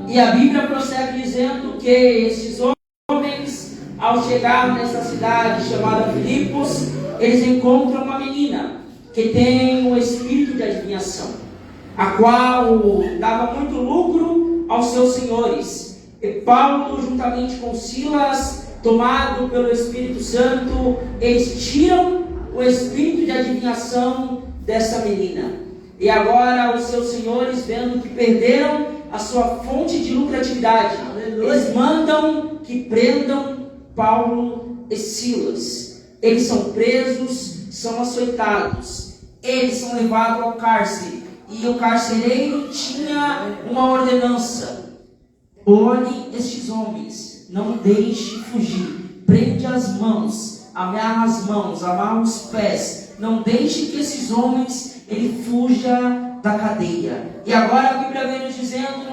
E a Bíblia prossegue dizendo que esses homens, ao chegar nessa cidade chamada Filipos, eles encontram uma menina que tem um espírito de adivinhação, a qual dava muito lucro aos seus senhores. E Paulo, juntamente com Silas, tomado pelo Espírito Santo, eles tiram o espírito de adivinhação dessa menina. E agora os seus senhores, vendo que perderam a sua fonte de lucratividade, eles mandam que prendam Paulo e Silas. Eles são presos, são açoitados, eles são levados ao cárcere. E o carcereiro tinha uma ordenança: olhe estes homens, não deixe fugir, prende as mãos, amarra as mãos, amarra os pés, não deixe que esses homens ele fuja da cadeia. E agora a Bíblia vem nos dizendo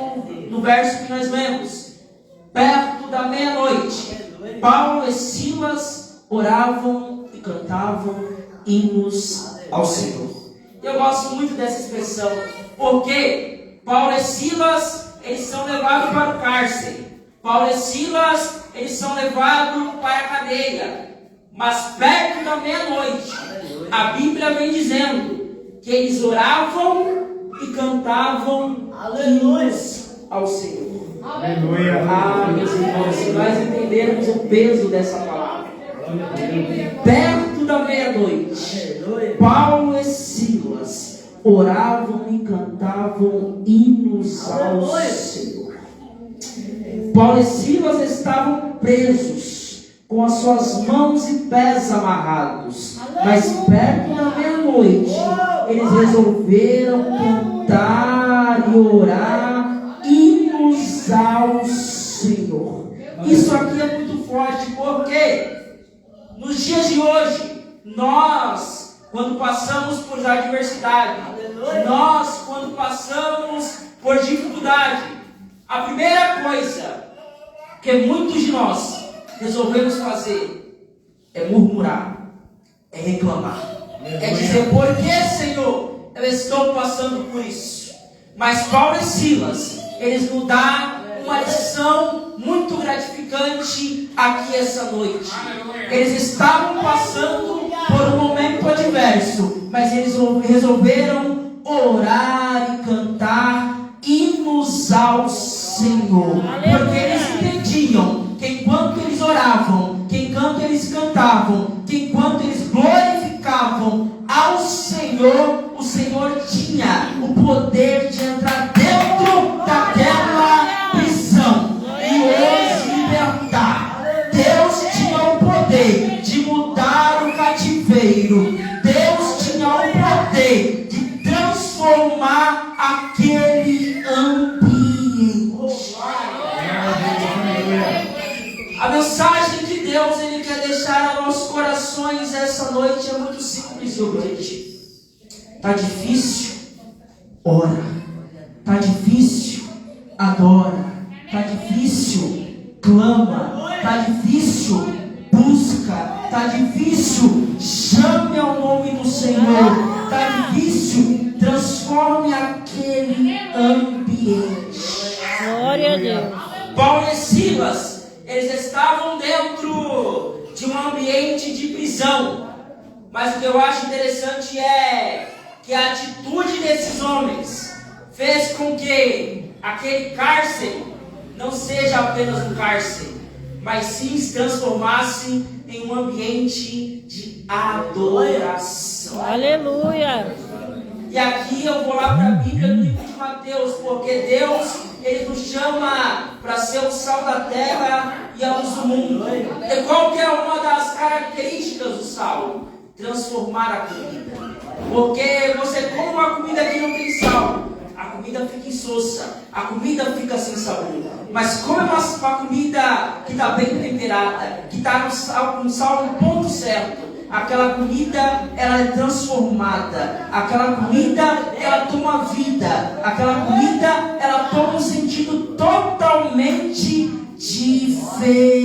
no verso que nós lemos: perto da meia-noite, Paulo e Silas oravam e cantavam hinos ao Senhor. Eu gosto muito dessa expressão, porque Paulo e Silas, eles são levados para o cárcere. Paulo e Silas, eles são levados para a cadeia. Mas perto da meia-noite, a Bíblia vem dizendo que eles oravam e cantavam hinos ao Senhor. Aleluia. Meus irmãos, se nós entendermos o peso dessa palavra, perto da meia-noite, Paulo e Silas oravam e cantavam hinos ao Senhor. Paulo e Silas estavam presos, com as suas mãos e pés amarrados, mas perto da meia-noite eles resolveram cantar e orar hinos ao Senhor. Isso aqui é muito forte, porque nos dias de hoje, nós, quando passamos por adversidade, nós, quando passamos por dificuldade, a primeira coisa que muitos de nós resolvemos fazer é murmurar, é reclamar, é dizer: por que, Senhor, eu estou passando por isso? Mas Paulo e Silas, eles nos dão uma lição muito gratificante aqui essa noite. Eles estavam passando por um momento adverso, mas eles resolveram orar e cantar hinos ao Senhor, porque eles entendiam que enquanto eles oravam, que enquanto eles cantavam, que enquanto eles glorificavam ao Senhor, o Senhor tinha o poder de entrar dentro daquela prisão e os libertar. Deus tinha o poder de mudar o cativeiro. Deus tinha o poder de transformar aquele ambiente. A mensagem que Deus ele quer deixar aos nossos corações essa noite é muito simples e objetiva. Está difícil? Ora. Está difícil? Adora. Está difícil? Clama. Está difícil? Busca. Está difícil? Chame ao nome do Senhor. Está difícil? Transforme aquele ambiente. Glória a Deus. Paulo e Silas, eles estavam dentro de um ambiente de prisão. Mas o que eu acho interessante é que a atitude desses homens fez com que aquele cárcere não seja apenas um cárcere, mas sim se transformasse em um ambiente de adoração. Aleluia. E aqui eu vou lá para a Bíblia no livro de Mateus, porque Deus, Ele nos chama para ser o sal da terra e a luz do mundo. E qual que é uma das características do sal? Transformar a comida. Porque você come uma comida que não tem sal, a comida fica insossa, a comida fica sem sabor. Mas come uma comida que está bem temperada, que está com sal no ponto certo, aquela comida ela é transformada, aquela comida ela toma vida, aquela comida ela toma um sentido totalmente diferente.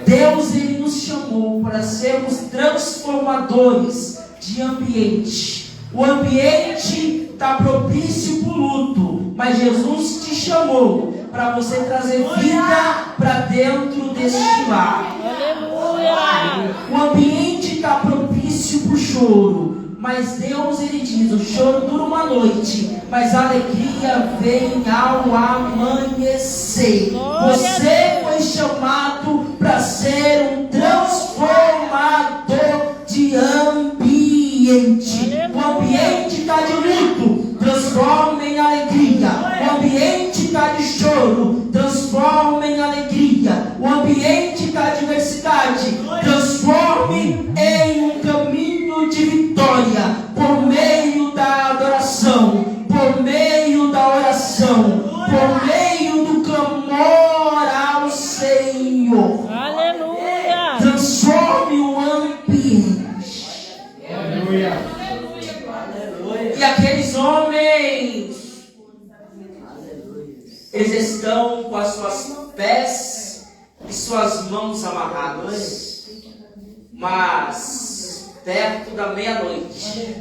Deus ele nos chamou para sermos transformadores de ambiente. O ambiente está propício para o luto, Mas Jesus te chamou para você trazer vida para dentro deste lar. Aleluia. O ambiente está propício para o choro, mas Deus, Ele diz, o choro dura uma noite, mas a alegria vem ao amanhecer. Você foi chamado para ser um transformador de ambiente. O ambiente está de luto, transforma em alegria. O ambiente está de choro, transforma em alegria. O ambiente está de adversidade, transforme em um caminho de vitória, por meio da adoração, por meio da oração, por meio do clamor ao Senhor. Aleluia. Transforme o ambiente. Aleluia. E aqueles homens, eles estão com as suas pés e suas mãos amarradas. Mas, perto da meia-noite,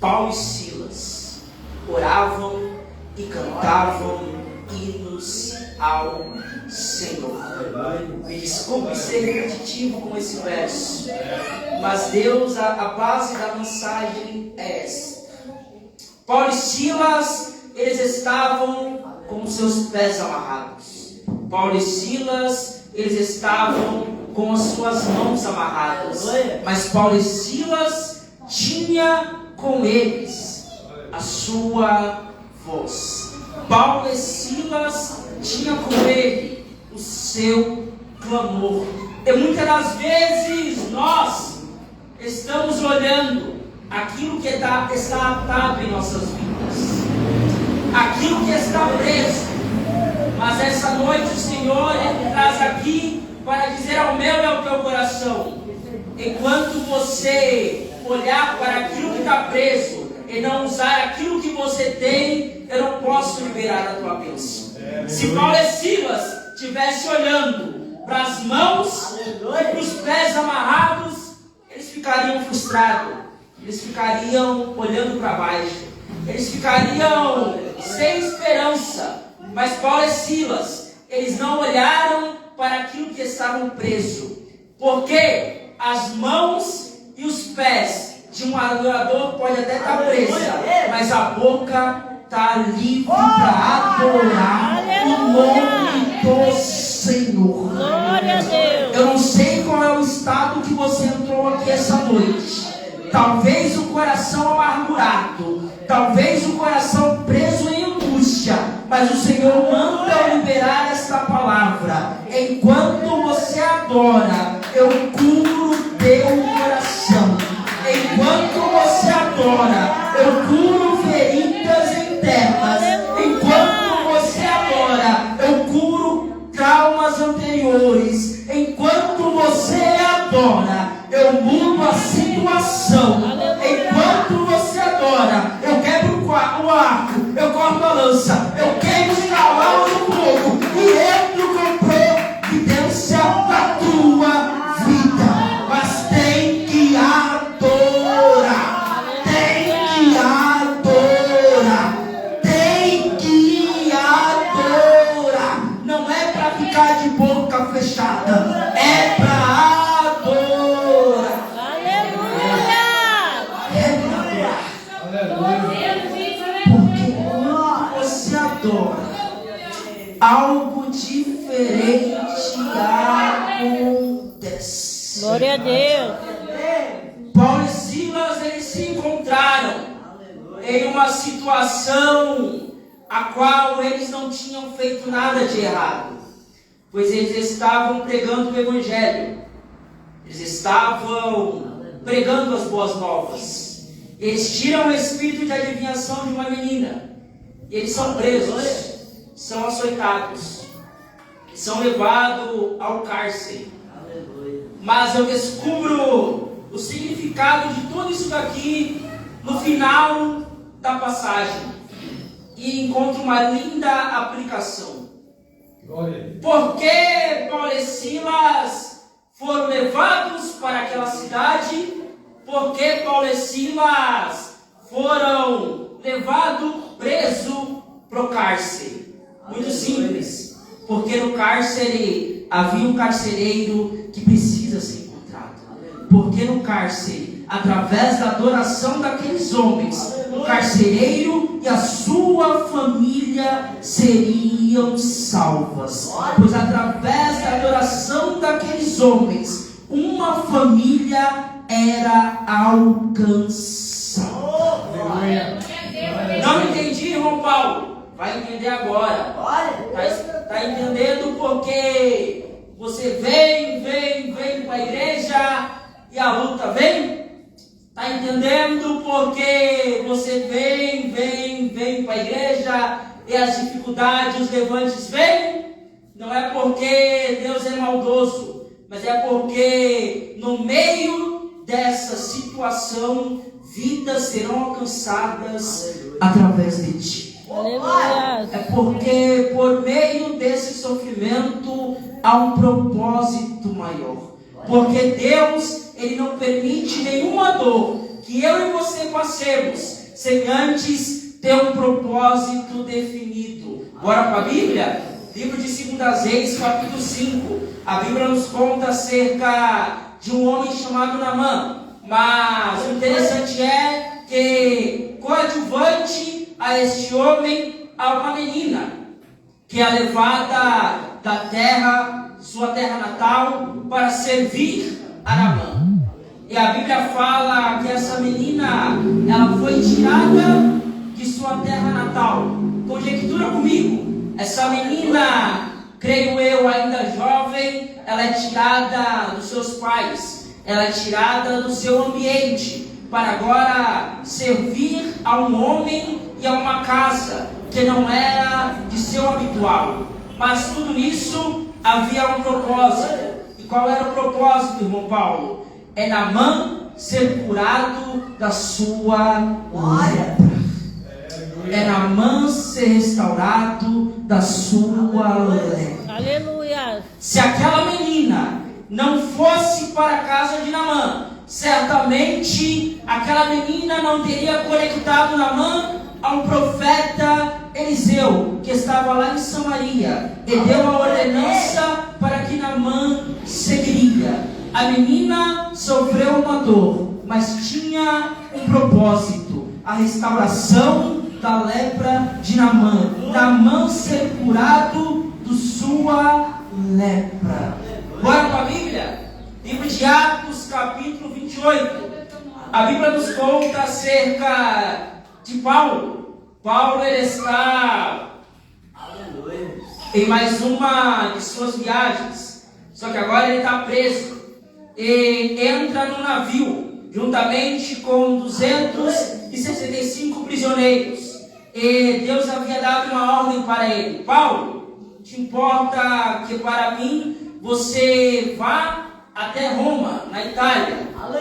Paulo e Silas oravam e cantavam hinos ao Senhor. Me desculpe ser repetitivo com esse verso, mas Deus, a base da mensagem é esta. Paulo e Silas, eles estavam com os seus pés amarrados. Paulo e Silas, eles estavam com as suas mãos amarradas. Mas Paulo e Silas tinha com eles a sua voz. Paulo e Silas tinha com ele o seu clamor. E muitas das vezes nós estamos olhando aquilo que está atado em nossas vidas, aquilo que está preso. Mas essa noite o Senhor Ele traz aqui para dizer ao meu e ao teu coração: enquanto você olhar para aquilo que está preso e não usar aquilo que você tem, eu não posso liberar a tua bênção. Se Paulo e Silas estivessem olhando para as mãos e para os pés amarrados, eles ficariam frustrados, eles ficariam olhando para baixo, eles ficariam sem esperança. Mas Paulo e Silas, eles não olharam para aquilo que estavam presos, porque as mãos e os pés de um adorador pode até estar presa, mas a boca está livre para adorar o nome do Senhor. Glória a Deus. Eu não sei qual é o estado que você entrou aqui essa noite. Talvez o coração amargurado, talvez o coração preso em angústia, mas o Senhor manda liberar esta palavra. Enquanto você adora, eu curo teu coração. Enquanto você adora, eu curo feridas internas. Enquanto você adora, eu curo traumas anteriores. Enquanto você adora, eu mudo a situação. Enquanto você adora, eu quebro o arco, eu corto a lança, eu queimo os cavalos no fogo e entro com providência na tua vida. Mas tem que adorar, tem que adorar, tem que adorar. Não é para ficar de boca fechada, é para adorar. Aleluia. É para adorar. Porque quando você adora, algo diferente acontece. Glória a Deus. Paulo e Silas, eles se encontraram em uma situação a qual eles não tinham feito nada de errado, pois eles estavam pregando o Evangelho, eles estavam pregando as boas novas. Eles tiram o espírito de adivinhação de uma menina, e eles são presos, são açoitados, são levados ao cárcere. Mas eu descubro o significado de tudo isso daqui no final da passagem e encontro uma linda aplicação. Por que Paulo e Silas foram levados para aquela cidade? Por que Paulo e Silas foram levados presos cárcere? Muito simples. Porque no cárcere havia um carcereiro que precisa ser encontrado. Porque no cárcere, através da adoração daqueles homens, o carcereiro e a sua família seriam salvas. Pois através da adoração daqueles homens, uma família era alcançada. Não entendi, irmão Paulo? Vai entender agora. Está entendendo porque você vem para a igreja e a luta vem? Está entendendo porque você vem para a igreja e as dificuldades, os levantes vêm? Não é porque Deus é maldoso, mas é porque no meio dessa situação, vidas serão alcançadas através de ti. Aleluia. É porque por meio desse sofrimento há um propósito maior. Porque Deus, Ele não permite nenhuma dor que eu e você passemos sem antes ter um propósito definido. Bora para a Bíblia? Livro de 2 Reis, capítulo 5. A Bíblia nos conta acerca de um homem chamado Naamã. Mas o interessante é que coadjuvante a este homem há uma menina que é levada da terra, sua terra natal, para servir a Naamã. E a Bíblia fala que essa menina, ela foi tirada de sua terra natal. Conjectura comigo, essa menina, creio eu, ainda jovem, ela é tirada dos seus pais, ela é tirada do seu ambiente, para agora servir a um homem e a uma casa que não era de seu habitual. Mas tudo isso havia um propósito. E qual era o propósito, irmão Paulo? É Naamã ser curado da sua lepra. É Naamã ser restaurado da sua lepra. Aleluia. Se aquela menina não fosse para a casa de Naamã, certamente aquela menina não teria conectado Naamã a um profeta Eliseu, que estava lá em Samaria, e deu a ordenança para que Naamã seguiria. A menina sofreu uma dor, mas tinha um propósito: a restauração da lepra de Naamã. Naamã ser curado de sua lepra. Bora para a Bíblia? Livro de Atos, capítulo 28. A Bíblia nos conta acerca de Paulo. Paulo, ele está em mais uma de suas viagens. Só que agora ele está preso. E entra no navio, juntamente com 265 prisioneiros. E Deus havia dado uma ordem para ele: Paulo, te importa que para mim você vá até Roma, na Itália,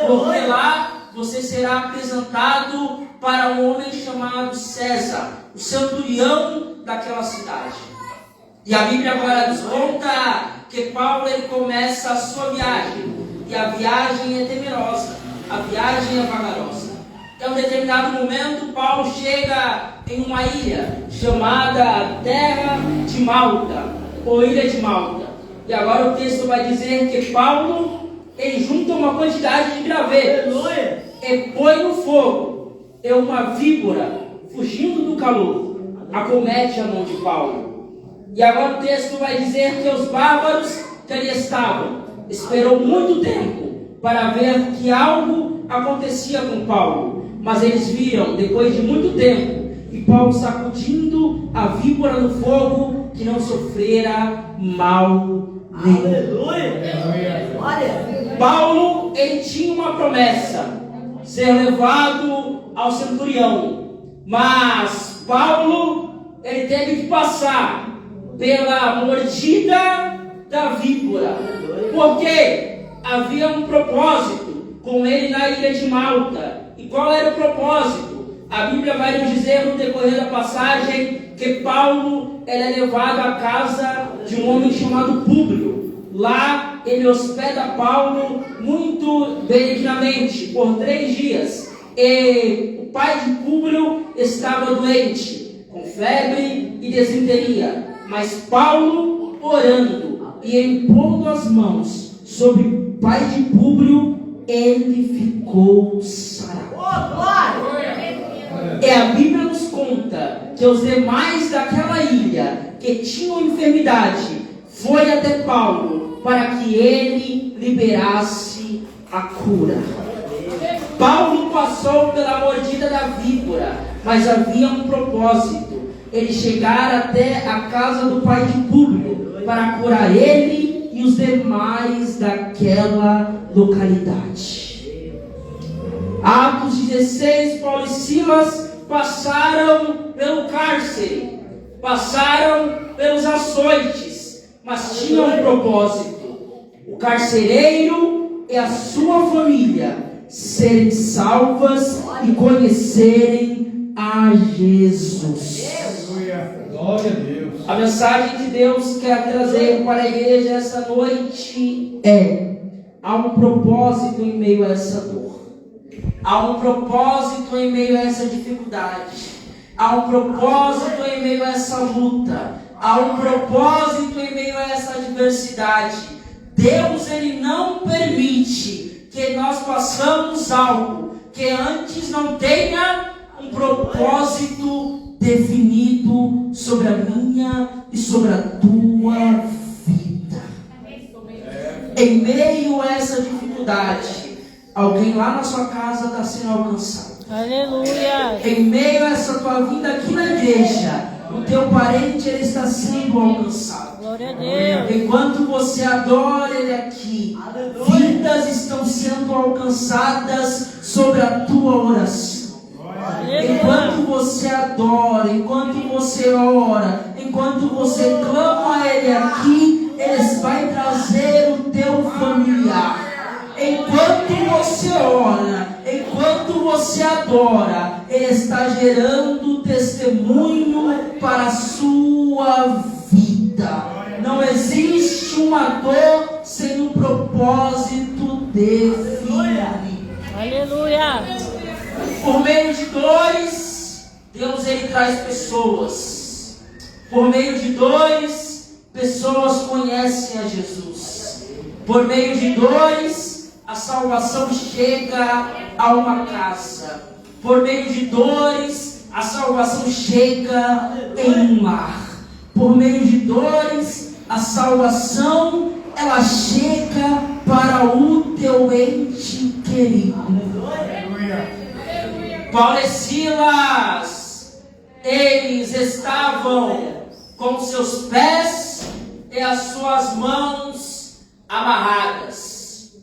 porque lá você será apresentado para um homem chamado César, o centurião daquela cidade. E a Bíblia agora nos conta que Paulo, ele começa a sua viagem, e a viagem é temerosa, a viagem é vagarosa. Em um determinado momento, Paulo chega em uma ilha chamada Terra de Malta, ou Ilha de Malta. E agora o texto vai dizer que Paulo, ele junta uma quantidade de gravetos e põe no fogo, e uma víbora, fugindo do calor, acomete a mão de Paulo. E agora o texto vai dizer que os bárbaros que ali estavam esperou muito tempo para ver que algo acontecia com Paulo, mas eles viram, depois de muito tempo, e Paulo sacudindo a víbora no fogo, que não sofrera mal nenhum. Paulo, ele tinha uma promessa: ser levado ao centurião. Mas Paulo, ele teve que passar pela mordida da víbora, porque havia um propósito com ele na ilha de Malta. E qual era o propósito? A Bíblia vai nos dizer no decorrer da passagem que Paulo era levado à casa de um homem chamado Públio. Lá ele hospeda Paulo muito benignamente por 3 dias. E o pai de Públio estava doente, com febre e desinteria. Mas Paulo, orando e impondo as mãos sobre o pai de Públio, ele ficou sarado. E a Bíblia nos conta que os demais daquela ilha que tinham enfermidade foi até Paulo para que ele liberasse a cura. Paulo passou pela mordida da víbora, mas havia um propósito: ele chegar até a casa do pai de Públio para curar ele e os demais daquela localidade. Atos 16, Paulo e Silas passaram pelo cárcere, passaram pelos açoites, mas tinham um propósito: o carcereiro e a sua família serem salvas e conhecerem a Jesus. Glória a Deus. A mensagem de Deus quer trazer para a igreja essa noite é: há um propósito em meio a essa dor, há um propósito em meio a essa dificuldade, há um propósito em meio a essa luta, há um propósito em meio a essa adversidade. Deus, ele não permite que nós façamos algo que antes não tenha um propósito definido sobre a minha e sobre a tua vida. Em meio a essa dificuldade, alguém lá na sua casa está sendo alcançado. Aleluia. Em meio a essa tua vinda aqui na igreja, o teu parente, ele está sendo alcançado. Glória a Deus. Enquanto você adora ele aqui, vidas estão sendo alcançadas sobre a tua oração. Enquanto você adora, enquanto você ora, enquanto você clama a ele aqui, ele vai trazer o teu familiar. Enquanto você ora, enquanto você adora, ele está gerando testemunho para a sua vida. Não existe uma dor sem um propósito definido. Aleluia. Por meio de dores, Deus, ele traz pessoas. Por meio de dores, pessoas conhecem a Jesus. Por meio de dores, a salvação chega a uma casa. Por meio de dores, a salvação chega em um lar. Por meio de dores, a salvação, ela chega para o teu ente querido. Paulo e Silas, eles estavam com seus pés e as suas mãos amarradas.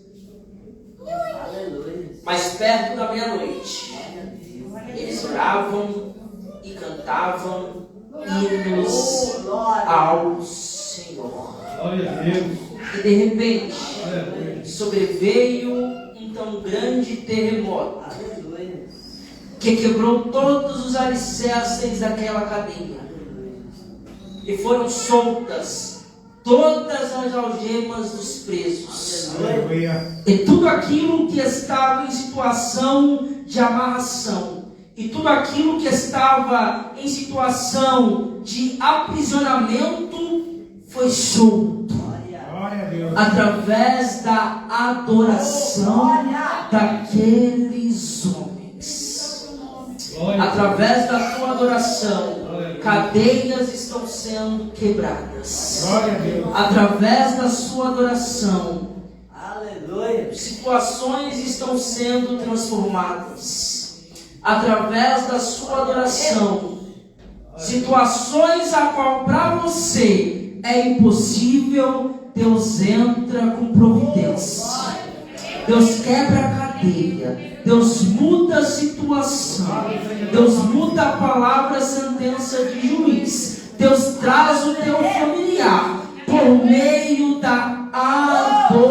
Mas perto da meia-noite, eles oravam e cantavam hinos ao Senhor. Glória a Deus. E de repente, sobreveio um tão grande terremoto que quebrou todos os alicerces daquela cadeia, e foram soltas todas as algemas dos presos. E tudo aquilo que estava em situação de amarração, e tudo aquilo que estava em situação de aprisionamento foi solto através da adoração daqueles homens. Através da tua adoração, cadeias estão sendo quebradas. Através da sua adoração, situações estão sendo transformadas. Através da sua adoração, situações a qual para você é impossível, Deus entra com providência. Deus quebra a cadeia. Deus muda a situação. Deus muda a palavra, a sentença de juiz. Deus traz o teu familiar por meio da adoração.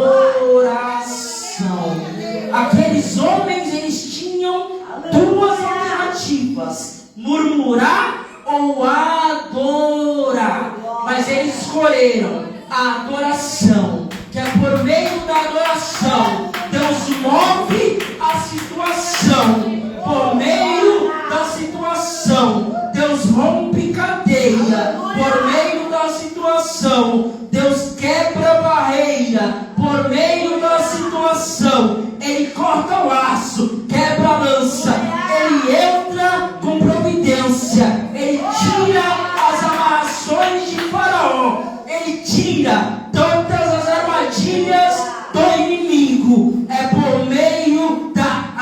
Aqueles homens, eles tinham duas alternativas: murmurar ou adorar. Mas eles escolheram a adoração, que é por meio da adoração Deus move a situação. Por meio da situação Deus move rompe cadeia por meio da situação. Deus quebra barreira por meio da situação. Ele corta o laço, quebra a lança. Ele entra com providência. Ele tira as amarrações de Faraó. Ele tira todas as armadilhas do inimigo. É por meio da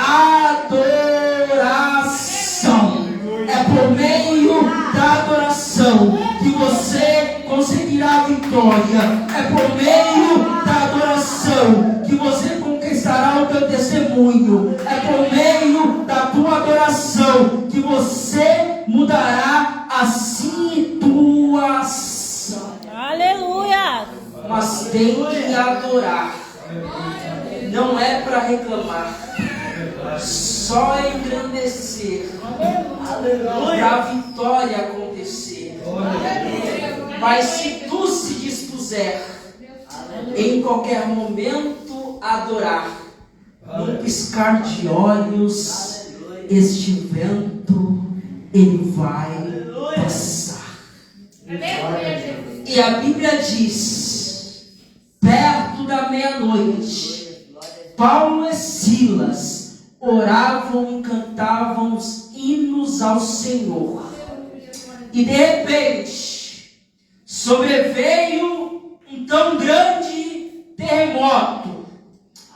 adoração. É por meio da adoração que você conseguirá a vitória. É por meio da adoração que você conquistará o teu testemunho. É por meio da tua adoração que você mudará a situação. Aleluia. Mas tem que adorar. Não é para reclamar. Só engrandecer. Para a vitória acontecer. Mas se tu se dispuser em qualquer momento adorar, num piscar de olhos, este vento ele vai passar. E a Bíblia diz: perto da meia-noite, Paulo e Silas oravam e cantavam os hinos ao Senhor. E de repente sobreveio um tão grande terremoto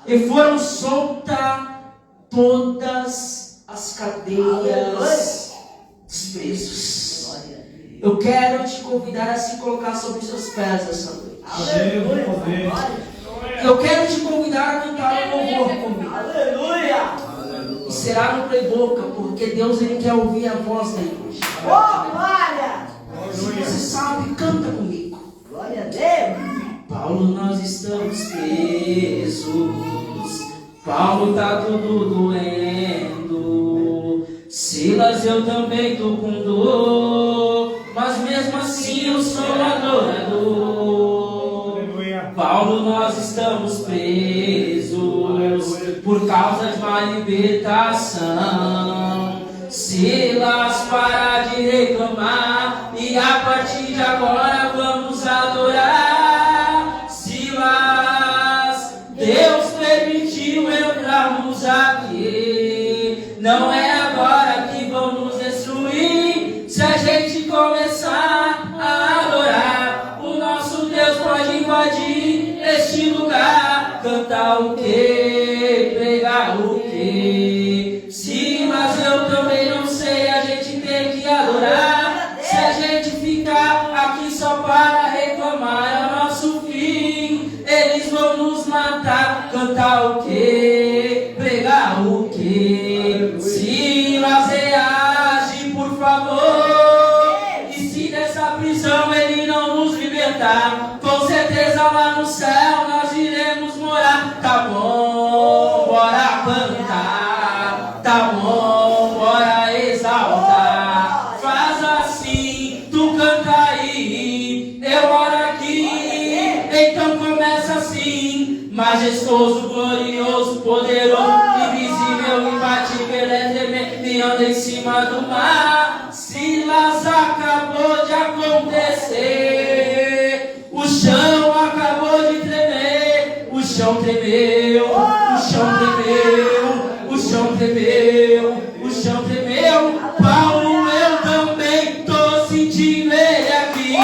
e foram soltas todas as cadeias dos presos. Eu quero te convidar a se colocar sobre os seus pés essa noite. Eu quero te convidar a cantar um louvor comigo. E será no Playboca, porque Deus ele quer ouvir a voz da igreja. Se você sabe, canta comigo. Glória a Deus. Paulo, nós estamos presos. Paulo tá tudo doendo. Silas, eu também tô com dor. Mas mesmo assim eu sou adorador. Paulo, nós estamos presos por causa de uma libertação. Silas, para de reclamar e a partir de agora vamos adorar. Silas, Deus permitiu entrarmos aqui. Não é agora que vão nos destruir. Se a gente começar a adorar, o nosso Deus pode invadir este lugar. Cantar o quê? Pregar o quê? Silas, eu também não sei, a gente tem que adorar. Se a gente ficar aqui só para reclamar, é o nosso fim. Eles vão nos matar. Cantar o quê? Pregar o quê? Silas, reage, por favor. E se dessa prisão ele não nos libertar, com certeza lá no céu nós iremos morar. Tá bom, bora cantar. Tá bom, bora exaltar. Faz assim, tu canta aí, eu oro aqui. Então começa assim: majestoso, glorioso, poderoso, invisível, imbatível, me anda em cima do mar. Silas, acabou de acontecer. O chão acabou de tremer. O chão tremeu, o chão tremeu, o chão tremeu, o chão tremeu. Paulo, eu também tô sentindo ele aqui.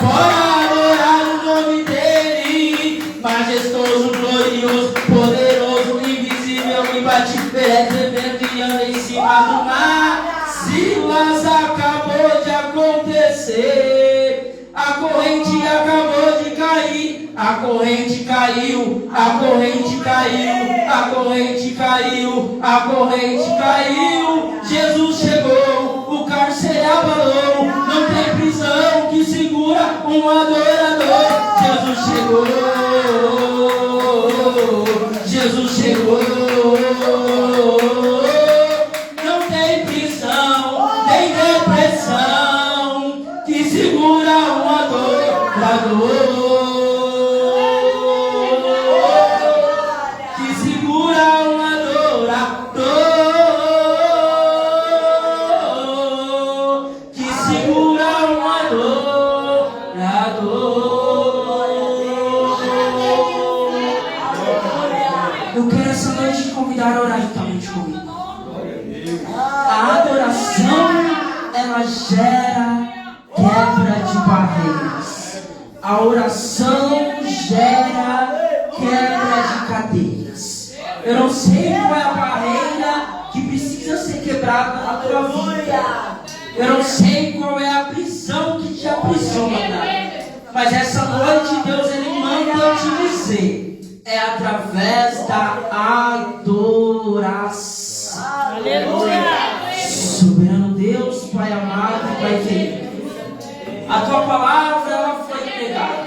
Bora adorar o nome dele. Majestoso, glorioso, poderoso, invisível, imbatível, tremendo e anda em cima do mar. Silas, acabou de acontecer. A corrente acabou de cair. A corrente caiu, a corrente caiu, a corrente caiu, a corrente caiu. Jesus chegou, o cárcere abalou. Não tem prisão que segura um adorador. Jesus chegou, Jesus chegou. Não tem prisão, nem depressão que segura um adorador. oração, ela gera quebra de barreiras. A oração gera quebra de cadeias. Eu não sei qual é a barreira que precisa ser quebrada na tua vida. Eu não sei qual é a prisão que te aprisiona. Mas essa noite Deus ele manda eu te dizer, é através da adoração. Aleluia. Soberano Deus, Pai amado e Pai querido, a tua palavra ela foi pregada.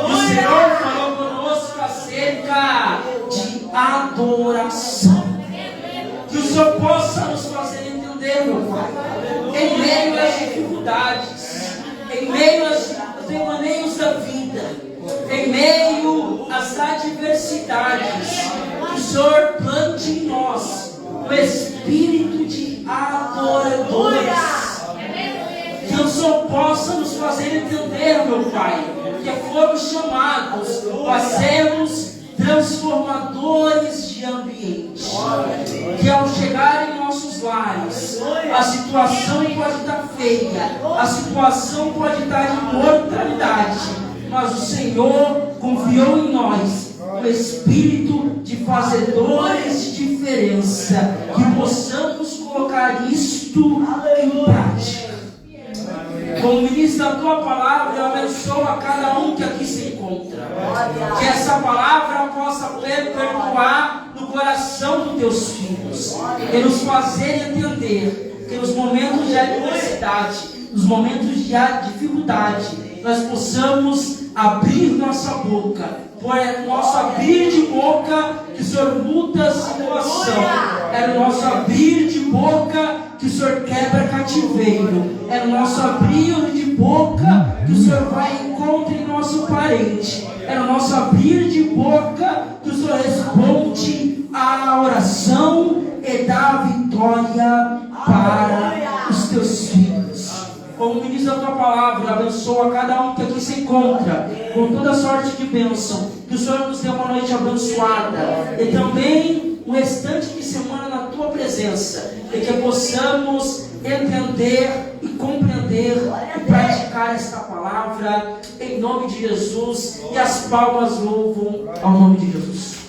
O Senhor falou conosco acerca de adoração. Que o Senhor possa nos fazer entender, meu Pai, em meio às dificuldades, em meio aos devaneios da vida, em meio às adversidades, que o Senhor plante em nós o espírito de adoradores. Que o Senhor possa nos fazer entender, meu Pai, que fomos chamados para sermos transformadores de ambiente. Que ao chegar em nossos lares, a situação pode estar feia, a situação pode estar de mortalidade, mas o Senhor confiou em nós o espírito de fazedores de diferença, que possamos colocar isto em prática. Como ministro da tua palavra, eu abençoo a cada um que aqui se encontra. Que essa palavra possa perpetuar no coração dos teus filhos. E nos fazer entender que nos momentos de adversidade, nos momentos de dificuldade, nós possamos abrir nossa boca. Por nosso abrir de boca que o Senhor muda a situação. É o nosso abrir de boca que o Senhor quebra cativeiro. É o nosso abrir de boca que o Senhor vai em encontro em nosso parente. É o nosso abrir de boca que o Senhor responde à oração e dá vitória para os teus filhos. Como ministro da tua palavra, abençoa cada um que aqui se encontra com toda sorte de bênção. Que o Senhor nos dê uma noite abençoada e também o restante de semana na tua presença, e que possamos entender e compreender e praticar esta palavra em nome de Jesus. E as palmas louvam ao nome de Jesus.